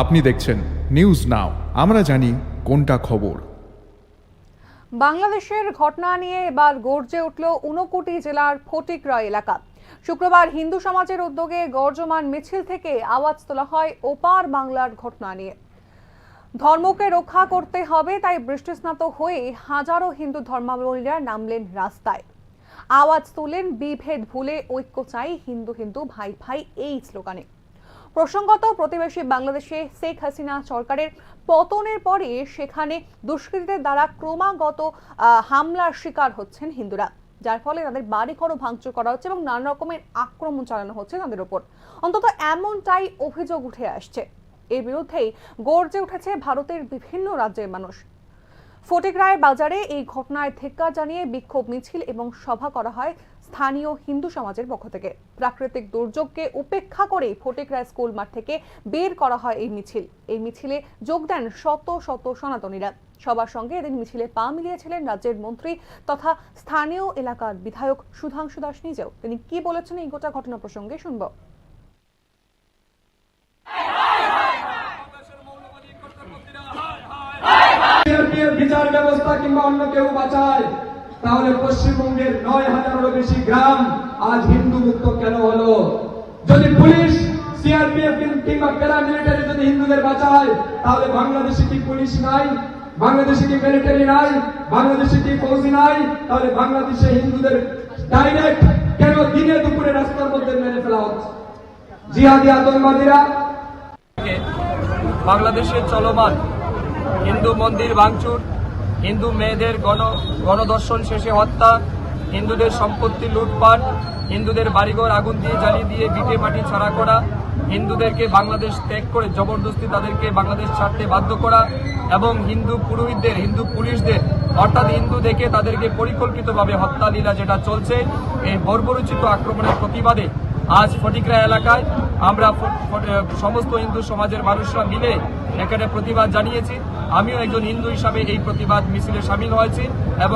আপনি দেখছেন news now, আমরা জানি কোনটা খবর। বাংলাদেশের ঘটনা নিয়ে এবার গর্জে উঠল ঊনকোটি জেলার ফটিকরা এলাকা। শুক্রবার হিন্দু সমাজের উদ্যোগে গর্জমান মিছিল থেকে আওয়াজ তোলা হয় ওপার বাংলার ঘটনা নিয়ে। ধর্মকে রক্ষা করতে হবে, তাই বৃষ্টিস্নাত হয়ে হাজারো হিন্দু ধর্মাবলম্বীরা নামলেন রাস্তায়। আওয়াজ তোলেন বিভেদ ভুলে ঐক্য চাই, হিন্দু হিন্দু ভাই ভাই এই স্লোগানে। প্রসঙ্গত, প্রতিবেশী বাংলাদেশে শেখ হাসিনা সরকারের পতনের পরে সেখানে দুষ্কৃতীদের দ্বারা ক্রমাগত হামলার শিকার হচ্ছেন হিন্দুরা, যার ফলে তাদের বাড়িঘরও ভাঙচুর করা হচ্ছে এবং নানা রকমের আক্রমণ চালানো হচ্ছে তাদের উপর। অন্তত এমনটাই অভিযোগ উঠে আসছে। এর বিরুদ্ধেই গর্জে উঠেছে ভারতের বিভিন্ন রাজ্যের মানুষ। ফটিকরায় বাজারে এই ঘটনায় ধিক্কার জানিয়ে বিক্ষোভ মিছিল এবং সভা করা হয় স্থানীয় হিন্দু সমাজের পক্ষ থেকে। প্রাকৃতিক দুর্যোগকে উপেক্ষা করে ফটিকরায় স্কুল মাঠ থেকে বের করা হয় এই মিছিল। এই মিছিলে যোগ দেন শত শত সনাতনীরা। সবার সঙ্গে এদিন মিছিলে পা মিলিয়েছিলেন রাজ্যের মন্ত্রী তথা স্থানীয় এলাকার বিধায়ক সুধাংশু দাস নিজেও। তিনি কি বলেছেন এই গোটা ঘটনা প্রসঙ্গে শুনব। বিচার ব্যবস্থা কিংবা অন্য কেউ বাঁচায়, তাহলে পশ্চিমবঙ্গের ৯,০০০-এরও বেশি গ্রাম আজ হিন্দু মুক্ত কেন হলো? যদি পুলিশ, সিআরপিএফ কিংবা প্যারামিলিটারি যদি হিন্দুদের বাঁচায়, তাহলে বাংলাদেশে কি পুলিশ নাই? বাংলাদেশে কি মিলিটারি নাই? বাংলাদেশে কি ফৌজি নাই? তাহলে বাংলাদেশে হিন্দুদের ডাইরেক্ট কেন দিনে দুপুরে রাস্তার মধ্যে মেরে ফেলা হচ্ছে? জিহাদি আতঙ্কবাদীরা বাংলাদেশের চলমান হিন্দু মন্দির ভাঙচুর, হিন্দু মেয়েদের গণধর্ষণ শেষে হত্যা, হিন্দুদের সম্পত্তি লুটপাট, হিন্দুদের বাড়িঘর আগুন দিয়ে জ্বালিয়ে দিয়ে ভিটে মাটি ছাড়া করা, হিন্দুদেরকে বাংলাদেশ ত্যাগ করে জবরদস্তি তাদেরকে বাংলাদেশ ছাড়তে বাধ্য করা এবং হিন্দু পুরোহিতদের, হিন্দু পুলিশদের অর্থাৎ হিন্দু দেখে তাদেরকে পরিকল্পিতভাবে হত্যা লীলা যেটা চলছে, এই বর্বরোচিত আক্রমণের প্রতিবাদে আজ ফটিকরা এলাকায় আমরা সমস্ত হিন্দু সমাজের মানুষরা মিলে এখানে প্রতিবাদ জানিয়েছি। আমিও একজন হিন্দু হিসাবে এই প্রতিবাদ মিছিলে সামিল হয়েছি এবং